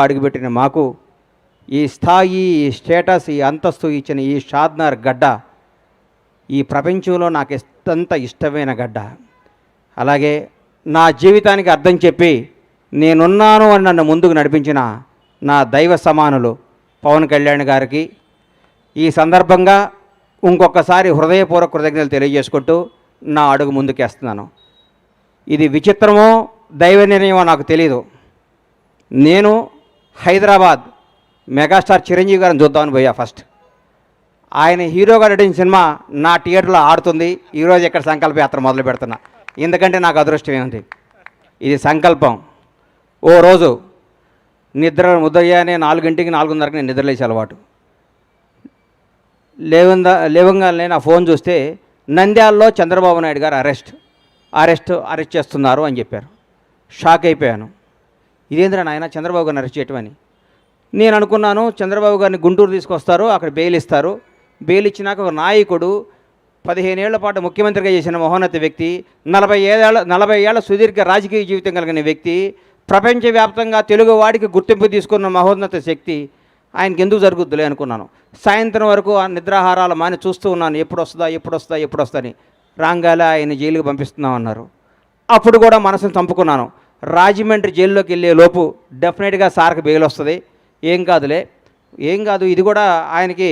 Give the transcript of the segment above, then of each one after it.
అడుగుపెట్టిన మాకు ఈ స్థాయి, ఈ స్టేటస్, ఈ అంతస్తు ఇచ్చిన ఈ షాద్నగర్ గడ్డ ఈ ప్రపంచంలో నాకు అత్యంత ఇష్టమైన గడ్డ. అలాగే నా జీవితానికి అర్థం చెప్పి నేనున్నాను అని నన్ను ముందుకు నడిపించిన నా దైవ సమానులు పవన్ కళ్యాణ్ గారికి ఈ సందర్భంగా ఇంకొకసారి హృదయపూర్వక కృతజ్ఞతలు తెలియజేసుకుంటూ నా అడుగు ముందుకేస్తున్నాను. ఇది విచిత్రమో దైవ నిర్ణయమో నాకు తెలీదు. నేను హైదరాబాద్ మెగాస్టార్ చిరంజీవి గారిని చూద్దామని పోయా. ఫస్ట్ ఆయన హీరోగా నటించిన సినిమా నా థియేటర్లో ఆడుతుంది. ఈరోజు ఇక్కడ సంకల్ప యాత్ర మొదలు పెడుతున్నా. ఎందుకంటే నాకు అదృష్టం ఏముంది, ఇది సంకల్పం. ఓ రోజు ఉదయాన్నే 4 4:30 నేను నిద్రలేసే అలవాటు. లేవంగానే నా ఫోన్ చూస్తే నంద్యాలలో చంద్రబాబు నాయుడు గారు అరెస్ట్ చేస్తున్నారు అని చెప్పారు. షాక్ అయిపోయాను. ఇదేంద్రా నాయన చంద్రబాబు గారిని అరెస్ట్ చేయటం అని. నేను అనుకున్నాను చంద్రబాబు గారిని గుంటూరు తీసుకొస్తారు, అక్కడ బెయిల్ ఇస్తారు. బెయిల్ ఇచ్చినాక ఒక నాయకుడు 15 ఏళ్ల పాటు ముఖ్యమంత్రిగా చేసిన మహోన్నత వ్యక్తి, 40 ఏళ్ల సుదీర్ఘ రాజకీయ జీవితం కలిగిన వ్యక్తి, ప్రపంచవ్యాప్తంగా తెలుగు వాడికి గుర్తింపు తీసుకున్న మహోన్నత శక్తి ఆయనకి ఎందుకు జరుగుద్దులే అనుకున్నాను. సాయంత్రం వరకు ఆ నిద్రాహారాలు మాని చూస్తూ ఉన్నాను, ఎప్పుడు వస్తా అని. రాంగాల ఆయన జైలుకి పంపిస్తున్నామన్నారు. అప్పుడు కూడా మనసును చంపుకున్నాను. రాజమండ్రి జైల్లోకి వెళ్ళే లోపు డెఫినెట్గా సార్కి బెయిల్ వస్తుంది, ఏం కాదు ఇది కూడా ఆయనకి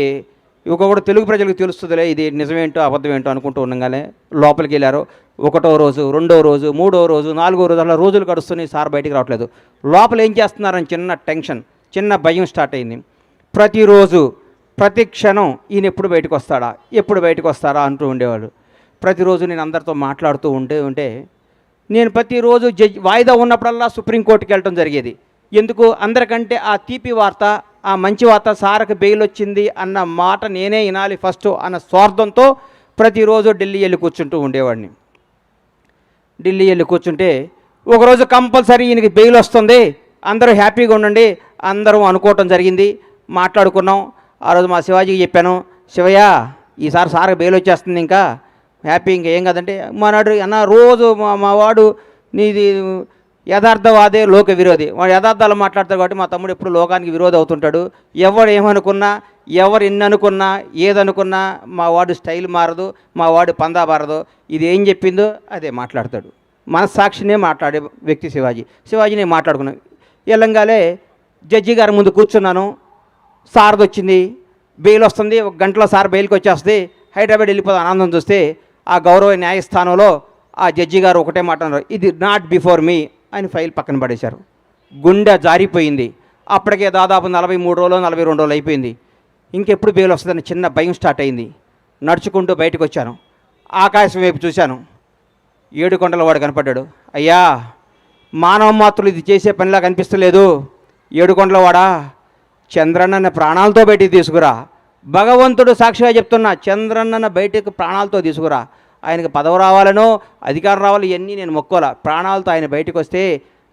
కూడా తెలుగు ప్రజలకు తెలుస్తుందిలే ఇది నిజమేంటో అబద్ధమేంటో అనుకుంటూ ఉండగానే లోపలికి వెళ్ళారు. 1వ రోజు, 2వ రోజు, 3వ రోజు, 4వ రోజు అలా రోజులు గడుస్తున్నాయి. సార్ బయటికి రావట్లేదు. లోపల ఏం చేస్తున్నారని చిన్న టెన్షన్, చిన్న భయం స్టార్ట్ అయింది. ప్రతిరోజు ప్రతి క్షణం ఈయన ఎప్పుడు బయటకు వస్తారా అంటూ ఉండేవాడు. ప్రతిరోజు నేను అందరితో మాట్లాడుతూ ఉంటే నేను ప్రతిరోజు వాయిదా ఉన్నప్పుడల్లా సుప్రీంకోర్టుకి వెళ్ళటం జరిగేది. ఎందుకు? అందరికంటే ఆ తీపి వార్త, ఆ మంచి వార్త, సార్కి బెయిల్ వచ్చింది అన్న మాట నేనే వినాలి ఫస్ట్ అన్న స్వార్థంతో ప్రతిరోజు ఢిల్లీ వెళ్ళి కూర్చుంటూ ఉండేవాడిని. ఢిల్లీ వెళ్ళి కూర్చుంటే ఒకరోజు కంపల్సరీ ఈయనకి బెయిల్ వస్తుంది, అందరూ హ్యాపీగా ఉండండి అందరం అనుకోవటం జరిగింది. మాట్లాడుకున్నాం. ఆ రోజు మా శివాజీకి చెప్పాను, శివయ్య ఈసారి సార్కి బెయిల్ వచ్చేస్తుంది, ఇంకా హ్యాపీ, ఇంకా ఏం కాదంటే మానాడు అన్న రోజు మా వాడు నీది యథార్థవాదే లోక విరోధి, వాడు యథార్థాలు మాట్లాడతాడు కాబట్టి మా తమ్ముడు ఎప్పుడు లోకానికి విరోధి అవుతుంటాడు. ఎవరు ఏమనుకున్నా, ఎవరు ఎన్ని అనుకున్నా, ఏదనుకున్నా మా వాడు స్టైల్ మారదు, మా వాడు పందా మారదు. ఇది ఏం చెప్పిందో అదే మాట్లాడతాడు. మనస్సాక్షినే మాట్లాడే వ్యక్తి శివాజీని మాట్లాడుకున్నాను. ఎల్లంగాలే జడ్జి గారి ముందు కూర్చున్నాను. సార్ది వచ్చింది, బెయిల్ వస్తుంది, 1 గంటలో సార్ బెయిల్కి వచ్చేస్తుంది, హైదరాబాద్ వెళ్ళిపోతే ఆనందం చూస్తే ఆ గౌరవ న్యాయస్థానంలో ఆ జడ్జి గారు ఒకటే మాట అన్నారు, ఇది నాట్ బిఫోర్ మీ అని ఫైల్ పక్కన పడేశారు. గుండె జారిపోయింది. అప్పటికే దాదాపు 43 రోజులు 42 రోజులు అయిపోయింది. ఇంకెప్పుడు బెయిల్ వస్తుందని చిన్న భయం స్టార్ట్ అయింది. నడుచుకుంటూ బయటకు వచ్చాను. ఆకాశం వైపు చూశాను. 7 కొండల వాడు కనపడ్డాడు. అయ్యా మానవ మాత్రులు ఇది చేసే పనిలా కనిపిస్తలేదు, 7 కొండల వాడా చంద్రన్నని ప్రాణాలతో బయటికి తీసుకురా. భగవంతుడు సాక్షిగా చెప్తున్నా, చంద్రన్నను బయటకు ప్రాణాలతో తీసుకురా. ఆయనకు పదవి రావాలనో అధికారం రావాలి, ఇవన్నీ నేను మొక్కోలా. ప్రాణాలతో ఆయన బయటకు వస్తే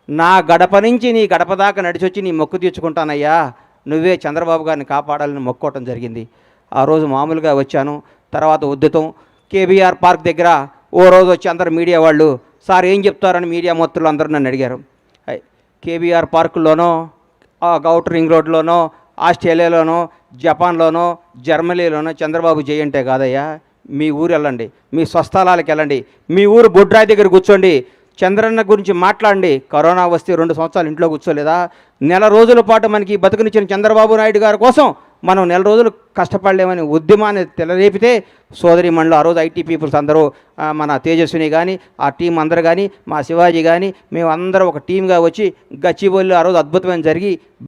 నా గడప నుంచి నీ గడప దాకా నడిచొచ్చి నీ మొక్కు తీర్చుకుంటానయ్యా, నువ్వే చంద్రబాబు గారిని కాపాడాలని మొక్కోవటం జరిగింది. ఆ రోజు మామూలుగా వచ్చాను. తర్వాత ఉద్యతం కేబీఆర్ పార్క్ దగ్గర ఓ రోజు వచ్చి అందరు మీడియా వాళ్ళు, సార్ ఏం చెప్తారని మీడియా మొత్తులు అందరూ నన్ను అడిగారు. కేబీఆర్ పార్కుల్లోనో, ఔటర్ రింగ్ రోడ్లోనో, ఆస్ట్రేలియాలోనో, జపాన్లోనో, జర్మనీలోనో చంద్రబాబు జై అంటే కాదయ్యా, మీ ఊరు వెళ్ళండి, మీ స్వస్థలాలకు వెళ్ళండి, మీ ఊరు బొడ్రాయి దగ్గర కూర్చోండి, చంద్రన్న గురించి మాట్లాడండి. కరోనా వస్తే 2 సంవత్సరాలు ఇంట్లో కూర్చోలేదా? నెల రోజుల పాటు మనకి బతుకునిచ్చిన చంద్రబాబు నాయుడు గారి కోసం మనం నెల రోజులు కష్టపడలేమని ఉద్యమాన్ని తెలరేపితే సోదరిమణులు ఆ రోజు ఐటీ పీపుల్స్ అందరూ, మన తేజస్విని కానీ ఆ టీం అందరూ కానీ, మా శివాజీ కానీ, మేము అందరూ ఒక టీమ్గా వచ్చి గచ్చిబౌలిలో ఆ రోజు అద్భుతమైన జరిగి